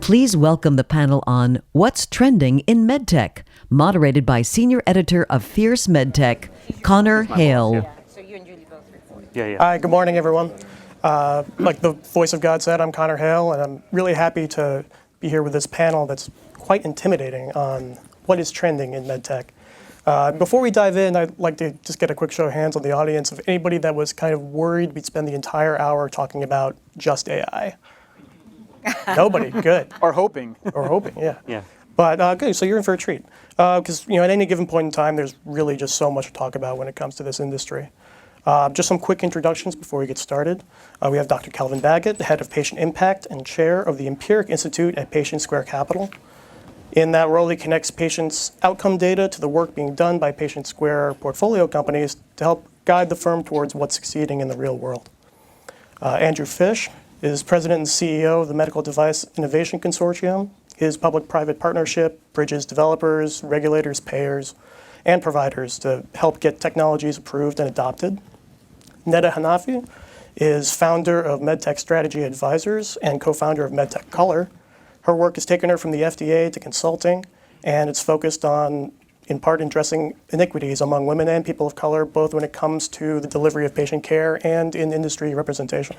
Please welcome the panel on What's Trending in MedTech, moderated by Senior Editor of Fierce MedTech, Conor Hale. Hi, good morning, everyone. Like the voice of God said, I'm Conor Hale, and I'm really happy to be here with this panel that's quite intimidating on what is trending in MedTech. Before we dive in, I'd like to just get a quick show of hands on the audience of anybody that was kind of worried we'd spend the entire hour talking about just AI. Nobody, good. Or hoping. Or hoping, yeah. But good, so you're in for a treat. Because at any given point in time, there's really just so much to talk about when it comes to this industry. Just some quick introductions before we get started. We have Dr. Kelvin Baggett, the head of patient impact and chair of the EMPIRIC Institute at Patient Square Capital. In that role, he connects patients' outcome data to the work being done by Patient Square portfolio companies to help guide the firm towards what's succeeding in the real world. Andrew Fish is president and CEO of the Medical Device Innovation Consortium. His public-private partnership bridges developers, regulators, payers, and providers to help get technologies approved and adopted. Neda Hanafi is founder of MedTech Strategy Advisors and co-founder of MedTech Color. Her work has taken her from the FDA to consulting, and it's focused on, in part, addressing inequities among women and people of color, both when it comes to the delivery of patient care and in industry representation.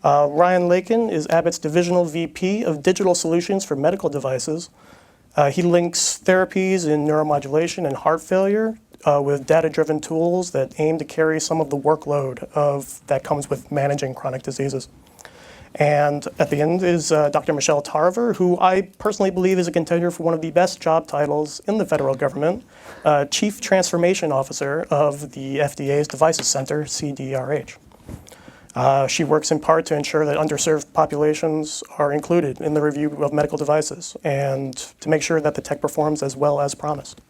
Ryan Lakin is Abbott's Divisional VP of Digital Solutions for Medical Devices. He links therapies in neuromodulation and heart failure with data-driven tools that aim to carry some of the workload that comes with managing chronic diseases. And at the end is Dr. Michelle Tarver, who I personally believe is a contender for one of the best job titles in the federal government, Chief Transformation Officer of the FDA's Devices Center, CDRH. She works in part to ensure that underserved populations are included in the review of medical devices and to make sure that the tech performs as well as promised.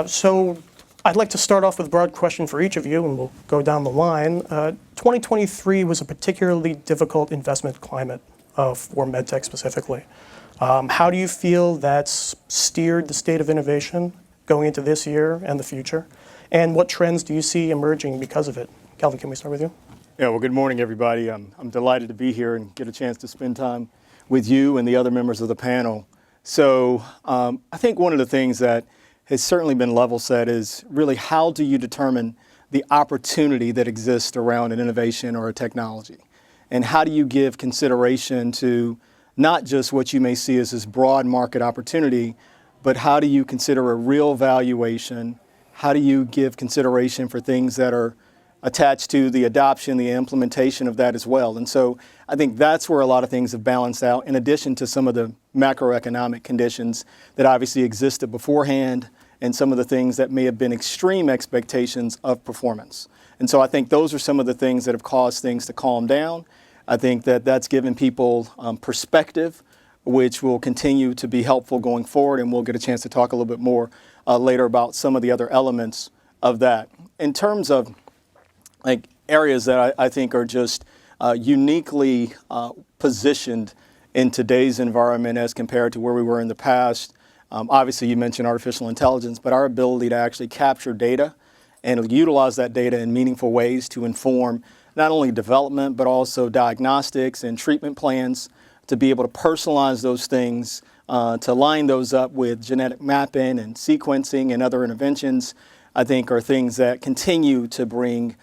So I'd like to start off with a broad question for each of you, and we'll go down the line. 2023 was a particularly difficult investment climate for MedTech specifically. How do you feel that's steered the state of innovation going into this year and the future? And what trends do you see emerging because of it? Kelvin, can we start with you? Yeah, well, good morning, everybody. I'm delighted to be here and get a chance to spend time with you and the other members of the panel. So I think one of the things that has certainly been level set is really how do you determine the opportunity that exists around an innovation or a technology? And how do you give consideration to not just what you may see as this broad market opportunity, but how do you consider a real valuation? How do you give consideration for things that are attached to the adoption, the implementation of that as well? And so I think that's where a lot of things have balanced out, in addition to some of the macroeconomic conditions that obviously existed beforehand and some of the things that may have been extreme expectations of performance. And so I think those are some of the things that have caused things to calm down. I think that that's given people perspective, which will continue to be helpful going forward, and we'll get a chance to talk a little bit more later about some of the other elements of that. In terms of areas that I think are just uniquely positioned in today's environment as compared to where we were in the past. Obviously, you mentioned artificial intelligence, but our ability to actually capture data and utilize that data in meaningful ways to inform not only development, but also diagnostics and treatment plans, to be able to personalize those things, to line those up with genetic mapping and sequencing and other interventions, I think are things that continue to bring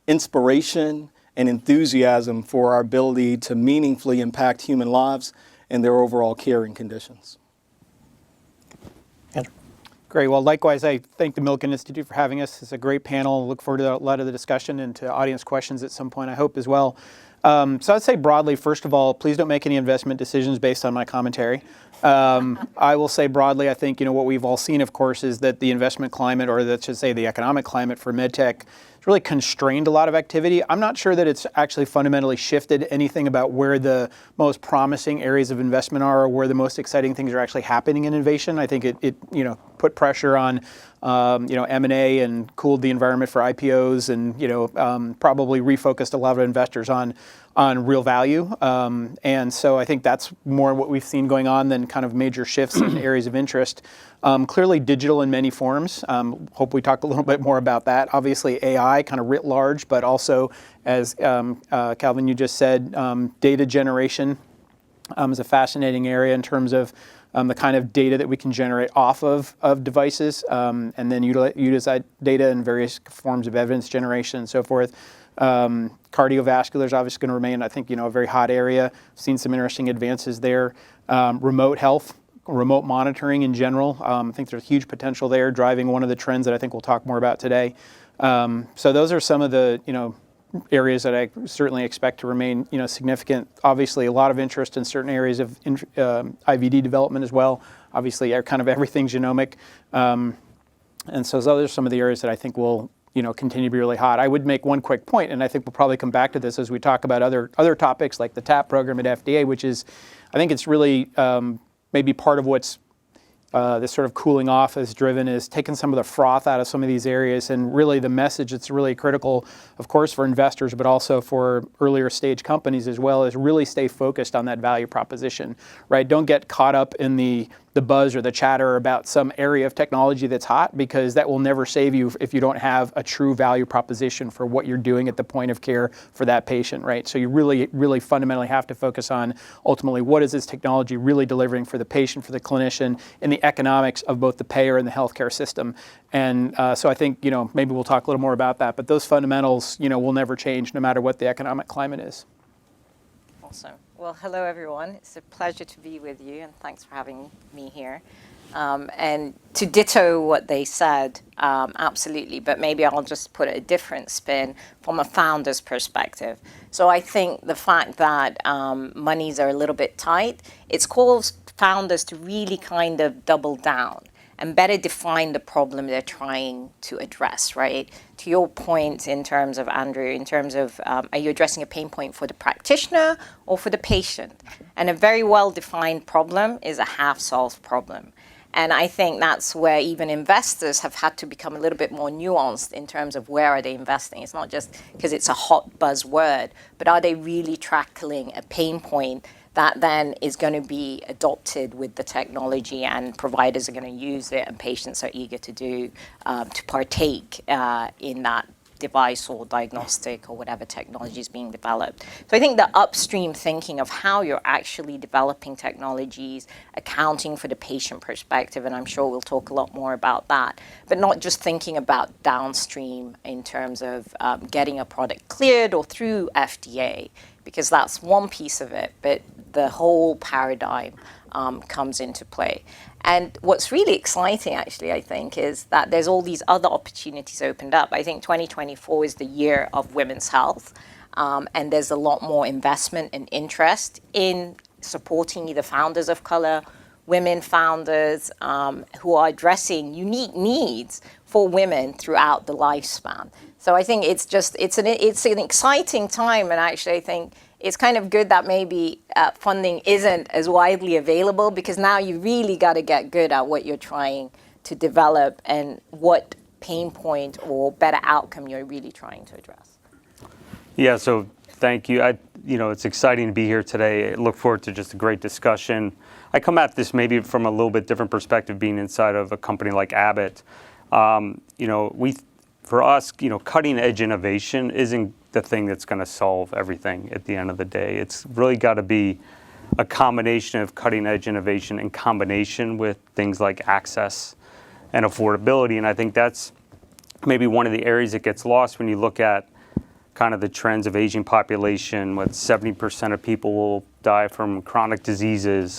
inspiration and enthusiasm for our ability to meaningfully impact human lives and their overall care and conditions. Andrew. Great. Well, likewise, I thank the Milken Institute for having us. It's a great panel. Look forward to a lot of the discussion and to audience questions at some point, I hope, as well. So I'd say broadly, first of all, please don't make any investment decisions based on my commentary. I will say broadly, I think what we've all seen, of course, is that the investment climate, or let's just say the economic climate for MedTech, has really constrained a lot of activity. I'm not sure that it's actually fundamentally shifted anything about where the most promising areas of investment are, or where the most exciting things are actually happening in innovation. I think it put pressure on M&A and cooled the environment for IPOs, and probably refocused a lot of investors on real value. And so I think that's more what we've seen going on than kind of major shifts in areas of interest. Clearly digital in many forms. Hope we talk a little bit more about that. Obviously AI kind of writ large, but also, as Kelvin, you just said, data generation is a fascinating area in terms of the kind of data that we can generate off of devices, and then utilize that data in various forms of evidence generation and so forth. Cardiovascular is obviously going to remain, I think, a very hot area. Seen some interesting advances there. Remote health, remote monitoring in general. I think there's huge potential there, driving one of the trends that I think we'll talk more about today. So those are some of the, areas that I certainly expect to remain, significant. Obviously, a lot of interest in certain areas of IVD development as well. Obviously, kind of everything's genomic. And so those are some of the areas that I think will, continue to be really hot. I would make one quick point, and I think we'll probably come back to this as we talk about other topics like the TAP program at FDA, which is, I think it's really maybe part of what's this sort of cooling off has driven is taking some of the froth out of some of these areas, and really the message that's really critical, of course, for investors, but also for earlier stage companies as well, is really stay focused on that value proposition, right? Don't get caught up in the buzz or the chatter about some area of technology that's hot, because that will never save you if you don't have a true value proposition for what you're doing at the point of care for that patient, right? So you really, really fundamentally have to focus on ultimately what is this technology really delivering for the patient, for the clinician, and the economics of both the payer and the healthcare system. And so I think, maybe we'll talk a little more about that, but those fundamentals, will never change no matter what the economic climate is. Awesome. Well, hello, everyone. It's a pleasure to be with you, and thanks for having me here. And to ditto what they said, absolutely, but maybe I'll just put a different spin from a founder's perspective. So I think the fact that monies are a little bit tight, it's caused founders to really kind of double down and better define the problem they're trying to address, right? To your point in terms of, Andrew, in terms of, are you addressing a pain point for the practitioner or for the patient? And a very well-defined problem is a half-solved problem. And I think that's where even investors have had to become a little bit more nuanced in terms of where are they investing. It's not just because it's a hot buzzword, but are they really tackling a pain point that then is going to be adopted with the technology, and providers are going to use it, and patients are eager to partake in that device or diagnostic or whatever technology is being developed. So I think the upstream thinking of how you're actually developing technologies, accounting for the patient perspective, and I'm sure we'll talk a lot more about that, but not just thinking about downstream in terms of getting a product cleared or through FDA, because that's one piece of it, but the whole paradigm comes into play. And what's really exciting, actually, I think, is that there's all these other opportunities opened up. I think 2024 is the year of women's health, and there's a lot more investment and interest in supporting either founders of color, women founders who are addressing unique needs for women throughout the lifespan. So I think it's an exciting time, and actually I think it's kind of good that maybe funding isn't as widely available, because now you really got to get good at what you're trying to develop and what pain point or better outcome you're really trying to address. Yeah, so thank you. It's exciting to be here today. I look forward to just a great discussion. I come at this maybe from a little bit different perspective, being inside of a company like Abbott. For us, cutting edge innovation isn't the thing that's going to solve everything at the end of the day. It's really got to be a combination of cutting edge innovation in combination with things like access and affordability. And I think that's maybe one of the areas that gets lost when you look at kind of the trends of aging population, with 70% of people will die from chronic diseases,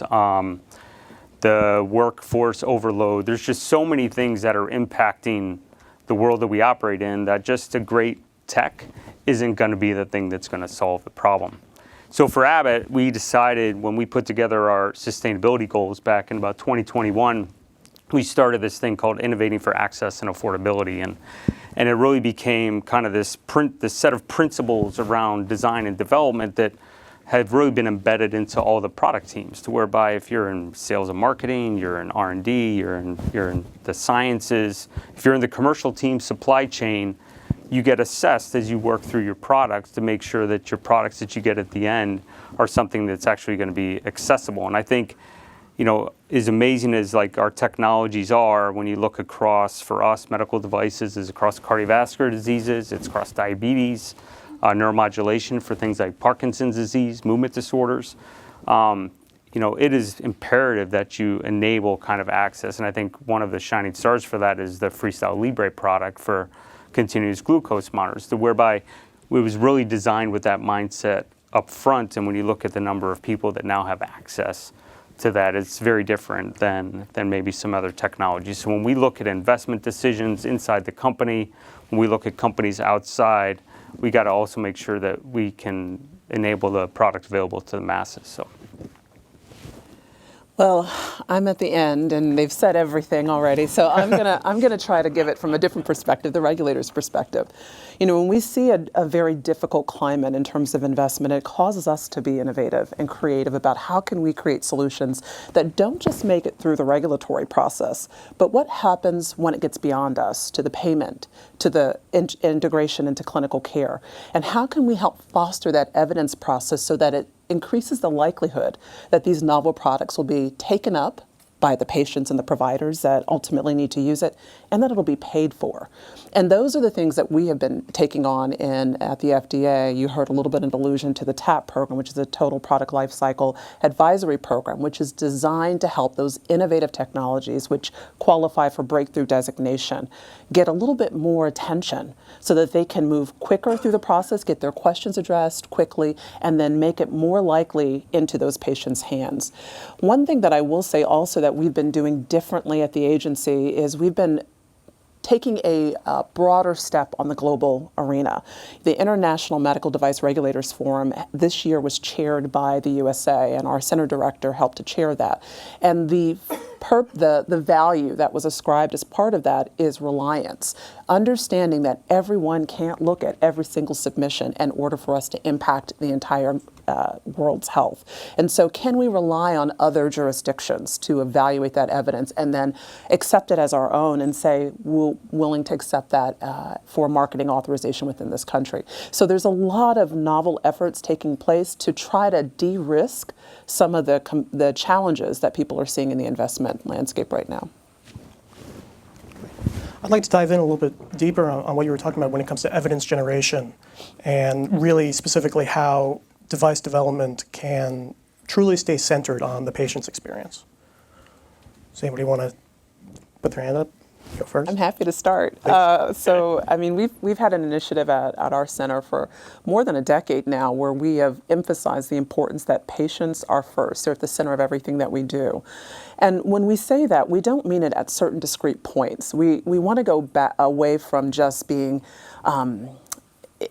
the workforce overload. There's just so many things that are impacting the world that we operate in, that just a great tech isn't going to be the thing that's going to solve the problem. So for Abbott, we decided when we put together our sustainability goals back in about 2021, we started this thing called Innovating for Access and Affordability. And it really became kind of this set of principles around design and development that have really been embedded into all the product teams, to whereby if you're in sales and marketing, you're in R&D, you're in the sciences, if you're in the commercial team, supply chain, you get assessed as you work through your products to make sure that your products that you get at the end are something that's actually going to be accessible. And I think, as amazing as like our technologies are, when you look across, for us, medical devices is across cardiovascular diseases, it's across diabetes, neuromodulation for things like Parkinson's disease, movement disorders. it is imperative that you enable kind of access. And I think one of the shining stars for that is the Freestyle Libre product for continuous glucose monitors, whereby it was really designed with that mindset up front. And when you look at the number of people that now have access to that, it's very different than maybe some other technologies. So when we look at investment decisions inside the company, when we look at companies outside, we got to also make sure that we can enable the product available to the masses. So. Well, I'm at the end, and they've said everything already. So I'm gonna try to give it from a different perspective, the regulator's perspective. When we see a very difficult climate in terms of investment, it causes us to be innovative and creative about how can we create solutions that don't just make it through the regulatory process, but what happens when it gets beyond us, to the payment, to the integration into clinical care, and how can we help foster that evidence process so that it increases the likelihood that these novel products will be taken up by the patients and the providers that ultimately need to use it, and that it'll be paid for. And those are the things that we have been taking on at the FDA. You heard a little bit of an allusion to the TAP program, which is a Total Product Lifecycle Advisory Program, which is designed to help those innovative technologies which qualify for breakthrough designation get a little bit more attention so that they can move quicker through the process, get their questions addressed quickly, and then make it more likely into those patients' hands. One thing that I will say also that we've been doing differently at the agency is we've been taking a broader step on the global arena. The International Medical Device Regulators Forum this year was chaired by the USA, and our center director helped to chair that. And the value that was ascribed as part of that is reliance, understanding that everyone can't look at every single submission in order for us to impact the entire world's health. And so can we rely on other jurisdictions to evaluate that evidence and then accept it as our own and say we're willing to accept that for marketing authorization within this country? So there's a lot of novel efforts taking place to try to de-risk some of the challenges that people are seeing in the investment landscape right now. I'd like to dive in a little bit deeper on what you were talking about when it comes to evidence generation and really specifically how device development can truly stay centered on the patient's experience. Does anybody want to put their hand up? Go first. I'm happy to start. We've had an initiative at our center for more than a decade now where we have emphasized the importance that patients are first. They're at the center of everything that we do. And when we say that, we don't mean it at certain discrete points. We want to go away from just being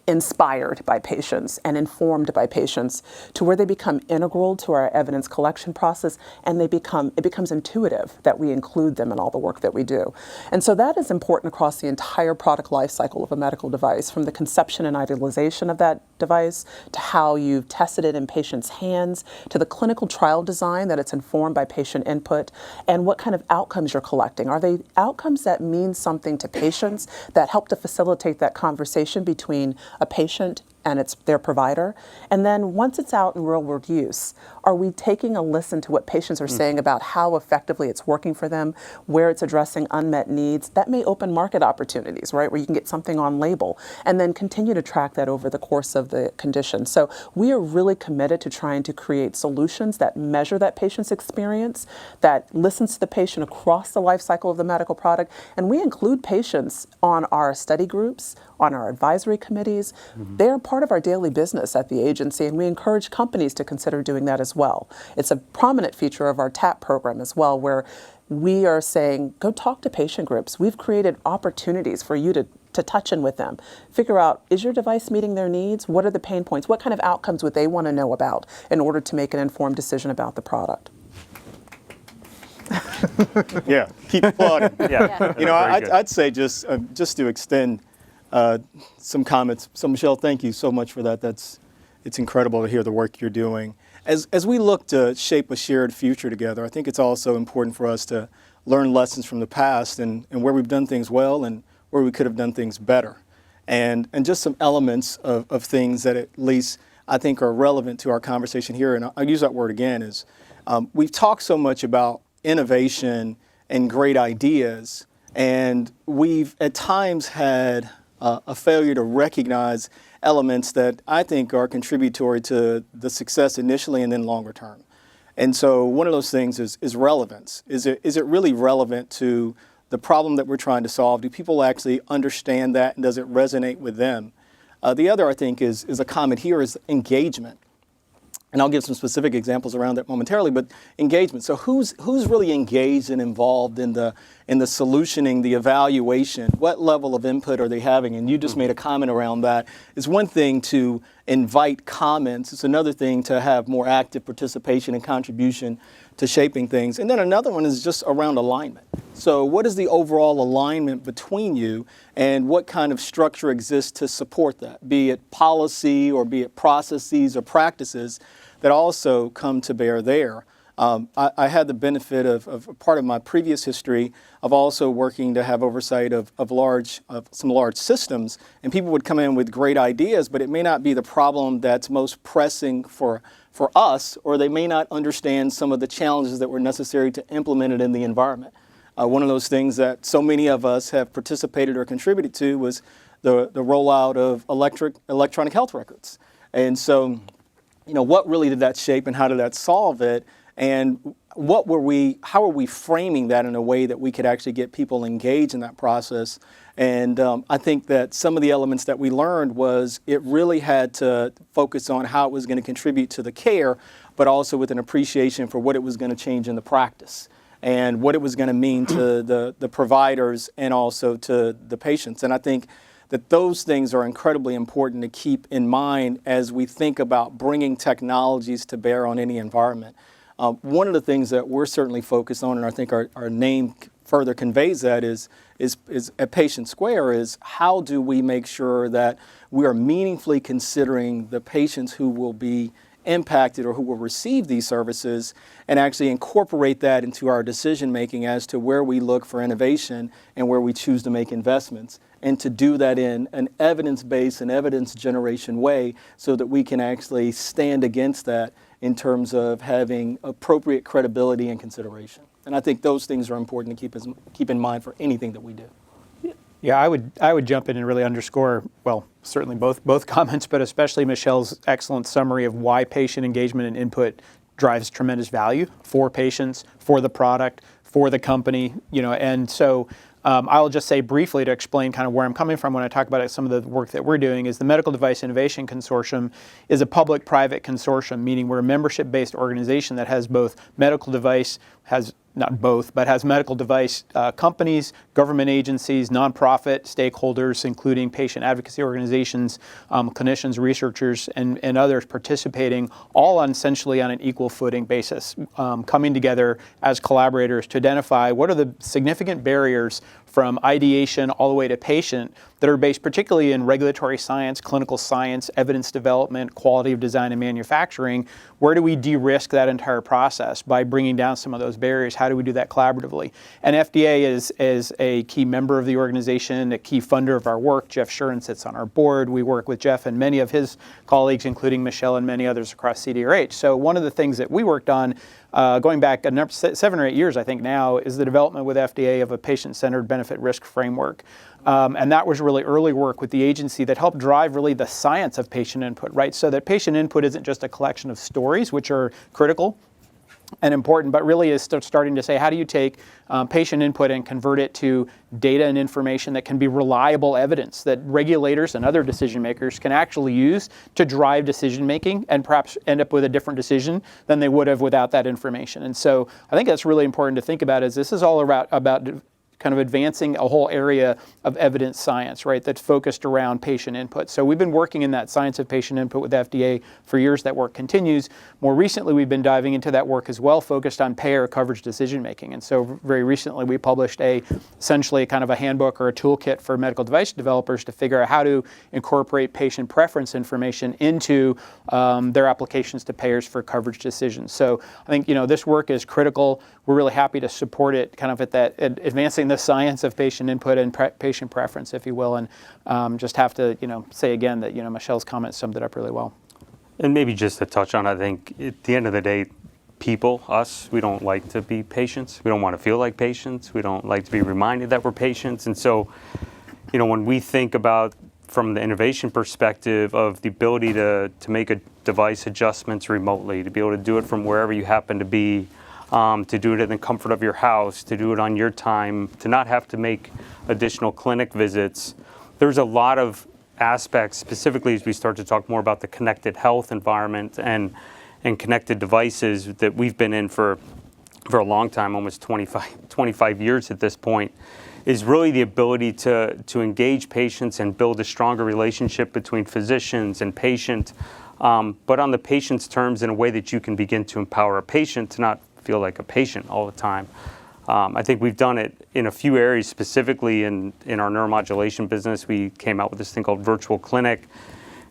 inspired by patients and informed by patients to where they become integral to our evidence collection process, and it becomes intuitive that we include them in all the work that we do. And so that is important across the entire product life cycle of a medical device, from the conception and idealization of that device to how you've tested it in patients' hands to the clinical trial design that it's informed by patient input, and what kind of outcomes you're collecting. Are they outcomes that mean something to patients that help to facilitate that conversation between a patient and their provider? And then once it's out in real world use, are we taking a listen to what patients are saying about how effectively it's working for them, where it's addressing unmet needs? That may open market opportunities, right, where you can get something on label and then continue to track that over the course of the condition. So we are really committed to trying to create solutions that measure that patient's experience, that listens to the patient across the life cycle of the medical product. And we include patients on our study groups, on our advisory committees. They're part of our daily business at the agency, and we encourage companies to consider doing that as well. It's a prominent feature of our TAP program as well, where we are saying, go talk to patient groups. We've created opportunities for you to touch in with them. Figure out, is your device meeting their needs? What are the pain points? What kind of outcomes would they want to know about in order to make an informed decision about the product? Yeah, keep applauding. Yeah. I'd say just to extend some comments. So Michelle, thank you so much for that. It's incredible to hear the work you're doing. As we look to shape a shared future together, I think it's also important for us to learn lessons from the past and where we've done things well and where we could have done things better. And just some elements of things that at least I think are relevant to our conversation here, and I'll use that word again, is we've talked so much about innovation and great ideas, and we've at times had a failure to recognize elements that I think are contributory to the success initially and then longer term. And so one of those things is relevance. Is it really relevant to the problem that we're trying to solve? Do people actually understand that, and does it resonate with them? The other, I think, is a comment here is engagement. And I'll give some specific examples around that momentarily, but engagement. So who's really engaged and involved in the solutioning, the evaluation? What level of input are they having? And you just made a comment around that. It's one thing to invite comments. It's another thing to have more active participation and contribution to shaping things. And then another one is just around alignment. So what is the overall alignment between you, and what kind of structure exists to support that, be it policy or be it processes or practices that also come to bear there. I had the benefit of part of my previous history of also working to have oversight of some large systems, and people would come in with great ideas, but it may not be the problem that's most pressing for us, or they may not understand some of the challenges that were necessary to implement it in the environment. One of those things that so many of us have participated or contributed to was the rollout of electronic health records. And so, what really did that shape, and how did that solve it? And how are we framing that in a way that we could actually get people engaged in that process? And I think that some of the elements that we learned was it really had to focus on how it was going to contribute to the care, but also with an appreciation for what it was going to change in the practice and what it was going to mean to the providers and also to the patients. And I think that those things are incredibly important to keep in mind as we think about bringing technologies to bear on any environment. One of the things that we're certainly focused on, and I think our name further conveys that, is at Patient Square, is how do we make sure that we are meaningfully considering the patients who will be impacted or who will receive these services, and actually incorporate that into our decision making as to where we look for innovation and where we choose to make investments, and to do that in an evidence-based and evidence generation way so that we can actually stand against that in terms of having appropriate credibility and consideration. And I think those things are important to keep in mind for anything that we do. Yeah, I would jump in and really underscore, well, certainly both comments, but especially Michelle's excellent summary of why patient engagement and input drives tremendous value for patients, for the product, for the company, and so I'll just say briefly to explain kind of where I'm coming from when I talk about some of the work that we're doing is the Medical Device Innovation Consortium is a public-private consortium, meaning we're a membership-based organization that has both medical device, has medical device companies, government agencies, nonprofit stakeholders, including patient advocacy organizations, clinicians, researchers, and others participating, all essentially on an equal footing basis, coming together as collaborators to identify what are the significant barriers from ideation all the way to patient that are based particularly in regulatory science, clinical science, evidence development, quality of design and manufacturing. Where do we de-risk that entire process by bringing down some of those barriers? How do we do that collaboratively? And FDA is a key member of the organization, a key funder of our work. Jeff Shuren sits on our board. We work with Jeff and many of his colleagues, including Michelle and many others across CDRH. So one of the things that we worked on going back 7 or 8 years, I think now, is the development with FDA of a patient-centered benefit risk framework. And that was really early work with the agency that helped drive really the science of patient input, right? So that patient input isn't just a collection of stories, which are critical and important, but really is starting to say, how do you take patient input and convert it to data and information that can be reliable evidence that regulators and other decision makers can actually use to drive decision making and perhaps end up with a different decision than they would have without that information. And so I think that's really important to think about, is this is all about kind of advancing a whole area of evidence science, right, that's focused around patient input. So we've been working in that science of patient input with FDA for years. That work continues. More recently, we've been diving into that work as well, focused on payer coverage decision making. And so very recently, we published essentially kind of a handbook or a toolkit for medical device developers to figure out how to incorporate patient preference information into their applications to payers for coverage decisions. So I think, this work is critical. We're really happy to support it kind of at advancing the science of patient input and patient preference, if you will, and just have to, say again that, Michelle's comment summed it up really well. And maybe just to touch on, I think at the end of the day, people, us, we don't like to be patients. We don't want to feel like patients. We don't like to be reminded that we're patients. And so, when we think about from the innovation perspective of the ability to make a device adjustments remotely, to be able to do it from wherever you happen to be, to do it in the comfort of your house, to do it on your time, to not have to make additional clinic visits. There's a lot of aspects, specifically as we start to talk more about the connected health environment and connected devices that we've been in for a long time, almost 25 years at this point, is really the ability to engage patients and build a stronger relationship between physicians and patient, but on the patient's terms in a way that you can begin to empower a patient to not feel like a patient all the time. I think we've done it in a few areas, specifically in our neuromodulation business. We came out with this thing called Virtual Clinic.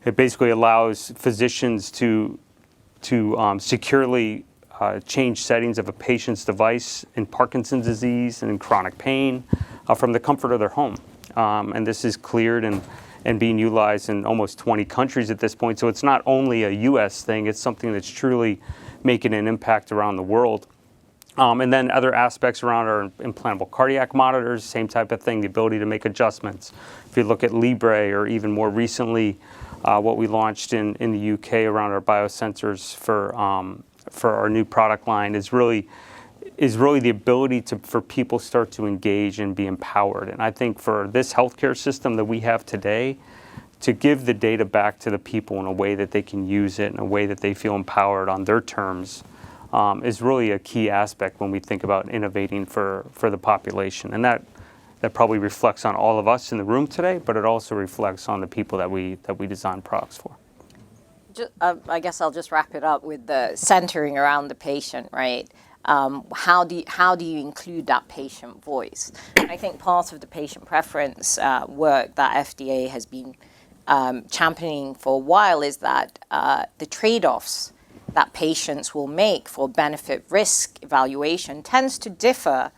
It basically allows physicians to securely change settings of a patient's device in Parkinson's disease and in chronic pain from the comfort of their home. And this is cleared and being utilized in almost 20 countries at this point. So it's not only a US thing, it's something that's truly making an impact around the world. And then other aspects around our implantable cardiac monitors, same type of thing, the ability to make adjustments. If you look at Libre, or even more recently, what we launched in the UK around our biosensors for our new product line is really the ability for people start to engage and be empowered. And I think for this healthcare system that we have today, to give the data back to the people in a way that they can use it, in a way that they feel empowered on their terms, is really a key aspect when we think about innovating for the population. And that probably reflects on all of us in the room today, but it also reflects on the people that we design products for. I guess I'll just wrap it up with the centering around the patient, right? How do you include that patient voice? I think part of the patient preference work that FDA has been championing for a while is that the trade-offs that patients will make for benefit-risk evaluation tends to differ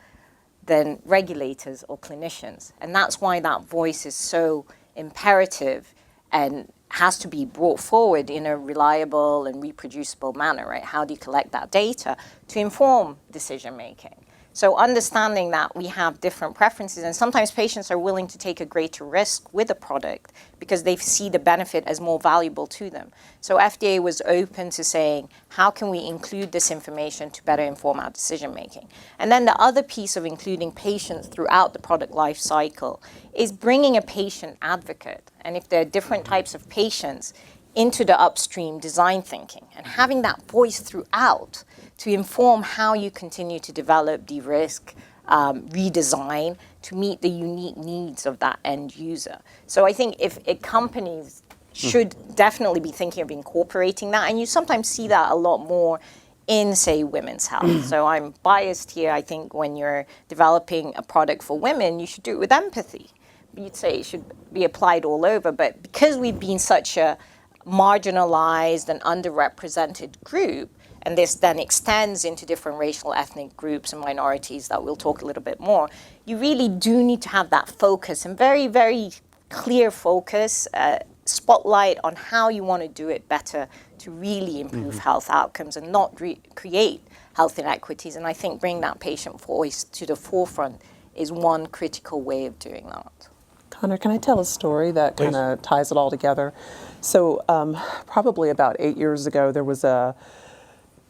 than regulators or clinicians. And that's why that voice is so imperative and has to be brought forward in a reliable and reproducible manner, right? How do you collect that data to inform decision-making? So understanding that we have different preferences, and sometimes patients are willing to take a greater risk with a product because they see the benefit as more valuable to them. So FDA was open to saying, how can we include this information to better inform our decision-making? And then the other piece of including patients throughout the product life cycle is bringing a patient advocate. And if there are different types of patients, into the upstream design thinking and having that voice throughout to inform how you continue to develop, de-risk, redesign to meet the unique needs of that end user. So I think if companies should definitely be thinking of incorporating that, and you sometimes see that a lot more in, say, women's health. So I'm biased here. I think when you're developing a product for women, you should do it with empathy. You'd say it should be applied all over, but because we've been such a marginalized and underrepresented group, and this then extends into different racial, ethnic groups and minorities that we'll talk a little bit more, you really do need to have that focus and very, very clear focus, spotlight on how you want to do it better to really improve health outcomes and not create health inequities. And I think bringing that patient voice to the forefront is one critical way of doing that. Conor, can I tell a story that kind of ties it all together? So probably about 8 years ago, there was a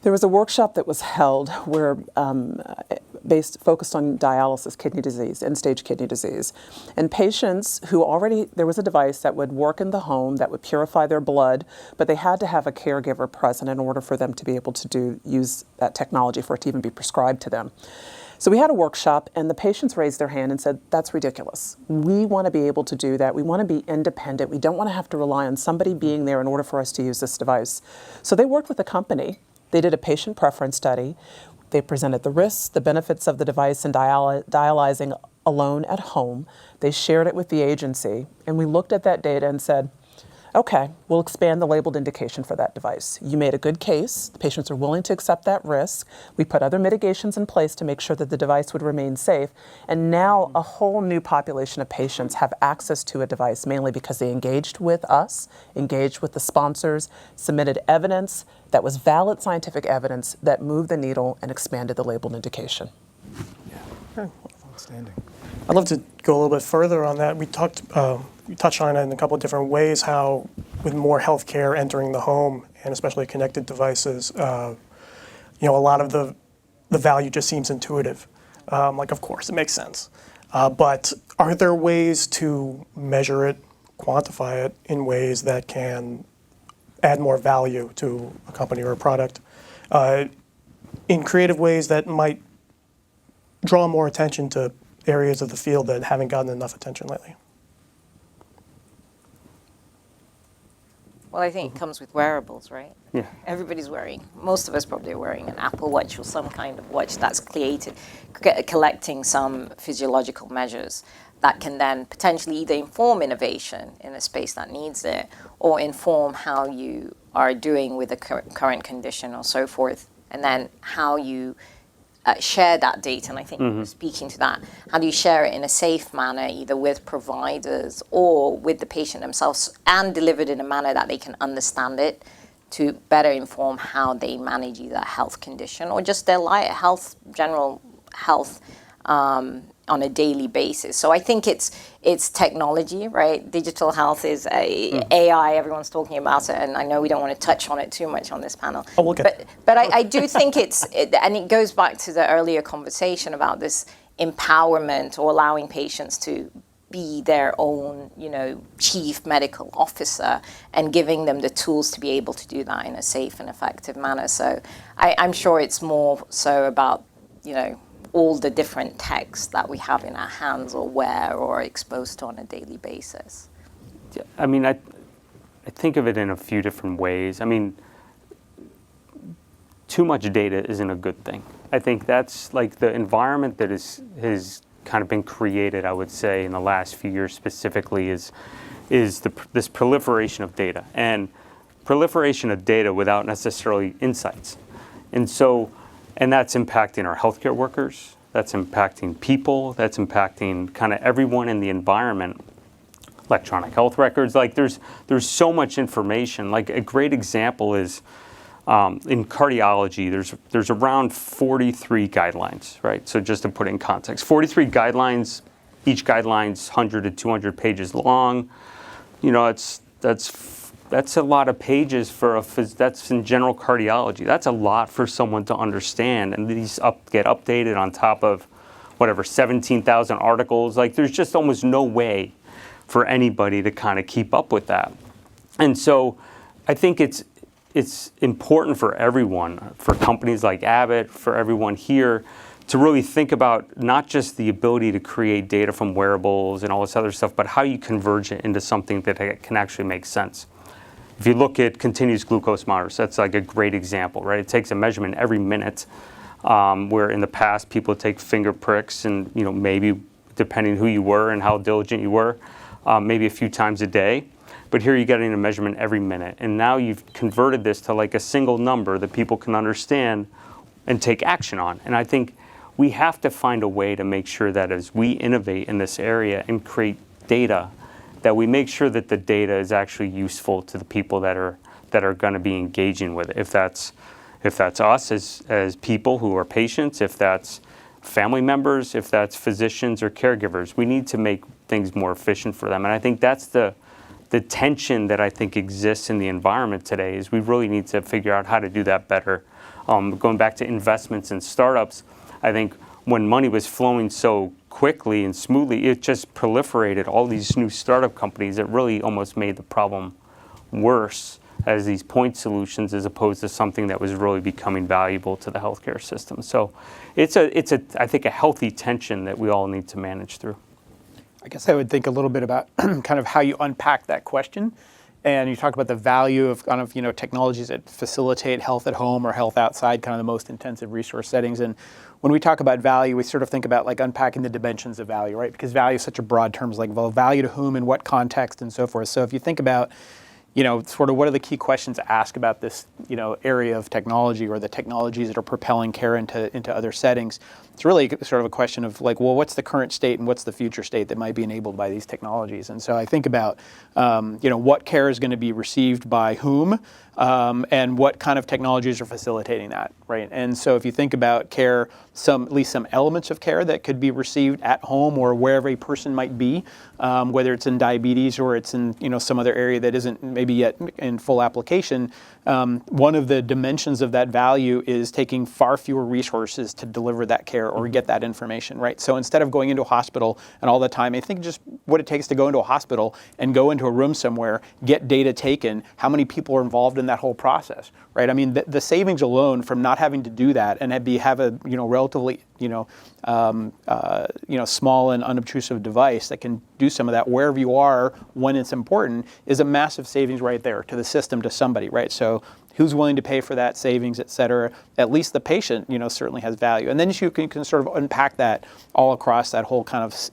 workshop that was held where focused on dialysis kidney disease, end-stage kidney disease. And patients who there was a device that would work in the home that would purify their blood, but they had to have a caregiver present in order for them to be able to use that technology for it to even be prescribed to them. So we had a workshop, and the patients raised their hand and said, that's ridiculous. We want to be able to do that. We want to be independent. We don't want to have to rely on somebody being there in order for us to use this device. So they worked with a company. They did a patient preference study. They presented the risks, the benefits of the device and dialyzing alone at home. They shared it with the agency, and we looked at that data and said, okay, we'll expand the labeled indication for that device. You made a good case. The patients are willing to accept that risk. We put other mitigations in place to make sure that the device would remain safe. And now a whole new population of patients have access to a device, mainly because they engaged with us, engaged with the sponsors, submitted evidence that was valid scientific evidence that moved the needle and expanded the labeled indication. Yeah. Outstanding. I'd love to go a little bit further on that. We touched on it in a couple of different ways, how with more healthcare entering the home, and especially connected devices, a lot of the value just seems intuitive. Like, of course, it makes sense. But are there ways to measure it, quantify it in ways that can add more value to a company or a product in creative ways that might draw more attention to areas of the field that haven't gotten enough attention lately? Well, I think it comes with wearables, right? Yeah. Everybody's wearing, most of us probably are wearing an Apple Watch or some kind of watch that's collecting some physiological measures that can then potentially either inform innovation in a space that needs it, or inform how you are doing with the current condition or so forth, and then how you share that data. And I think speaking to that, how do you share it in a safe manner, either with providers or with the patient themselves, and delivered in a manner that they can understand it to better inform how they manage either a health condition or just their general health on a daily basis. So I think it's technology, right? Digital health is AI. Everyone's talking about it, and I know we don't want to touch on it too much on this panel. Oh, we'll get but I do think and it goes back to the earlier conversation about this empowerment or allowing patients to be their own, chief medical officer, and giving them the tools to be able to do that in a safe and effective manner. So I'm sure it's more so about, all the different techs that we have in our hands or wear or are exposed to on a daily basis. Yeah, I mean, I think of it in a few different ways. I mean, too much data isn't a good thing. I think that's like the environment that has kind of been created, I would say, in the last few years specifically is this proliferation of data, and proliferation of data without necessarily insights. And that's impacting our healthcare workers, that's impacting people, that's impacting kind of everyone in the environment. Electronic health records, like there's so much information. Like a great example is in cardiology, there's around 43 guidelines, right? So just to put it in context, 43 guidelines, each guideline's 100 to 200 pages long. That's a lot of pages that's in general cardiology. That's a lot for someone to understand, and these get updated on top of 17,000 articles. Like there's just almost no way for anybody to kind of keep up with that. And so I think it's important for everyone, for companies like Abbott, for everyone here, to really think about not just the ability to create data from wearables and all this other stuff, but how you converge it into something that can actually make sense. If you look at continuous glucose monitors, that's like a great example, right? It takes a measurement every minute, where in the past people would take finger pricks and, maybe depending who you were and how diligent you were, maybe a few times a day. But here you're getting a measurement every minute. And now you've converted this to like a single number that people can understand and take action on. And I think we have to find a way to make sure that as we innovate in this area and create data, that we make sure that the data is actually useful to the people that are going to be engaging with it. If that's us as people who are patients, if that's family members, if that's physicians or caregivers, we need to make things more efficient for them. And I think that's the tension that I think exists in the environment today, is we really need to figure out how to do that better. Going back to investments in startups, I think when money was flowing so quickly and smoothly, it just proliferated all these new startup companies that really almost made the problem worse as these point solutions, as opposed to something that was really becoming valuable to the healthcare system. So it's I think a healthy tension that we all need to manage through. I guess I would think a little bit about kind of how you unpack that question. And you talk about the value of kind of, technologies that facilitate health at home or health outside kind of the most intensive resource settings. And when we talk about value, we sort of think about like unpacking the dimensions of value, right? Because value is such a broad term, like, well, value to whom, in what context, and so forth. So if you think about, sort of what are the key questions to ask about this, area of technology or the technologies that are propelling care into other settings, it's really sort of a question of like, well, what's the current state and what's the future state that might be enabled by these technologies? And so I think about, what care is going to be received by whom, and what kind of technologies are facilitating that, right? And so if you think about care, at least some elements of care that could be received at home or wherever a person might be, whether it's in diabetes or it's in some other area that isn't maybe maybe yet in full application, one of the dimensions of that value is taking far fewer resources to deliver that care or get that information, right? So instead of going into a hospital and all the time, I think just what it takes to go into a hospital and go into a room somewhere, get data taken, how many people are involved in that whole process, right? I mean, the savings alone from not having to do that and have a relatively small and unobtrusive device that can do some of that wherever you are when it's important is a massive savings right there to the system, to somebody, right? So who's willing to pay for that savings, et cetera? At least the patient, certainly has value. And then you can sort of unpack that all across that whole kind of,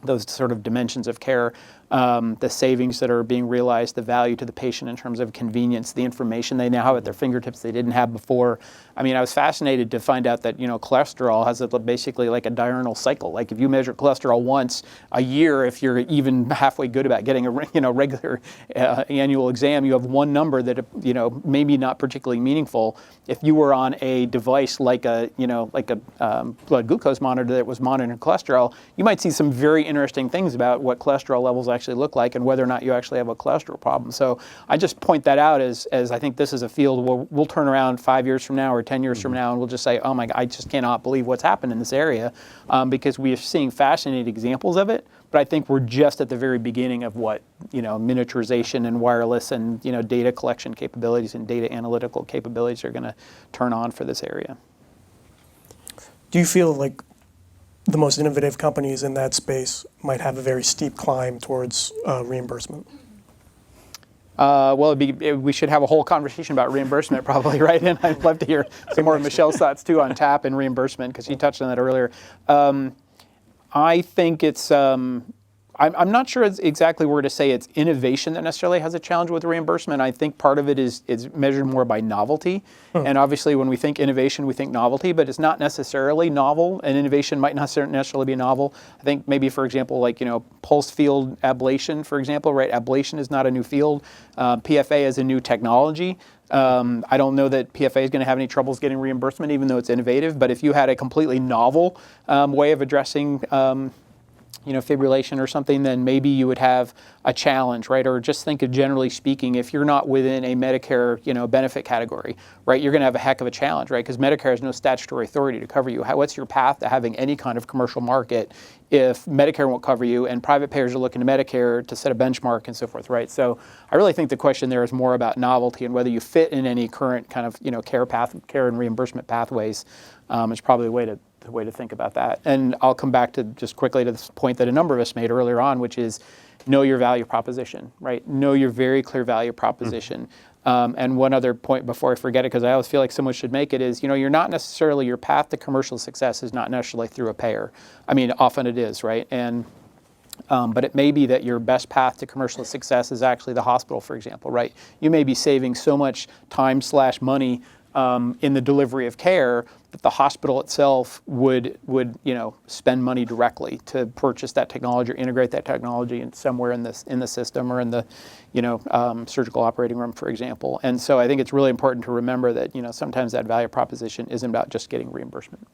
those sort of dimensions of care. The savings that are being realized, the value to the patient in terms of convenience, the information they now have at their fingertips they didn't have before. I mean, I was fascinated to find out that, cholesterol has basically like a diurnal cycle. Like if you measure cholesterol once a year, if you're even halfway good about getting a regular annual exam, you have one number that, maybe not particularly meaningful. If you were on a device like a blood glucose monitor that was monitoring cholesterol, you might see some very interesting things about what cholesterol levels actually look like and whether or not you actually have a cholesterol problem. So I just point that out as I think this is a field where we'll turn around 5 years from now or 10 years from now and we'll just say, oh my God, I just cannot believe what's happened in this area, because we are seeing fascinating examples of it. But I think we're just at the very beginning of what, miniaturization and wireless and, data collection capabilities and data analytical capabilities are going to turn on for this area. Do you feel like the most innovative companies in that space might have a very steep climb towards reimbursement? Well, we should have a whole conversation about reimbursement probably, right? And I'd love to hear some more of Michelle's thoughts too on TAP and reimbursement, because she touched on that earlier. I think it's, I'm not sure it's exactly where to say it's innovation that necessarily has a challenge with reimbursement. I think part of it is measured more by novelty. And obviously when we think innovation, we think novelty, but it's not necessarily novel, and innovation might not necessarily be novel. I think maybe, for example, like, pulse field ablation, for example, right? Ablation is not a new field. PFA is a new technology. I don't know that PFA is going to have any troubles getting reimbursement, even though it's innovative. But if you had a completely novel way of addressing fibrillation or something, then maybe you would have a challenge, right? Or just think of, generally speaking, if you're not within a Medicare, benefit category, right, you're going to have a heck of a challenge, right? Because Medicare has no statutory authority to cover you. What's your path to having any kind of commercial market if Medicare won't cover you and private payers are looking to Medicare to set a benchmark and so forth, right? So I really think the question there is more about novelty and whether you fit in any current kind of, care and reimbursement pathways. Is probably the way to think about that. And I'll come back to just quickly to this point that a number of us made earlier on, which is know your value proposition, right? Know your very clear value proposition. And one other point before I forget it, because I always feel like someone should make it, is, you're not necessarily, your path to commercial success is not necessarily through a payer. I mean, often it is, right? And but it may be that your best path to commercial success is actually the hospital, for example, right? You may be saving so much time/money in the delivery of care that the hospital itself would spend money directly to purchase that technology or integrate that technology in somewhere in the system or in the surgical operating room, for example. And so I think it's really important to remember that sometimes that value proposition isn't about just getting reimbursement.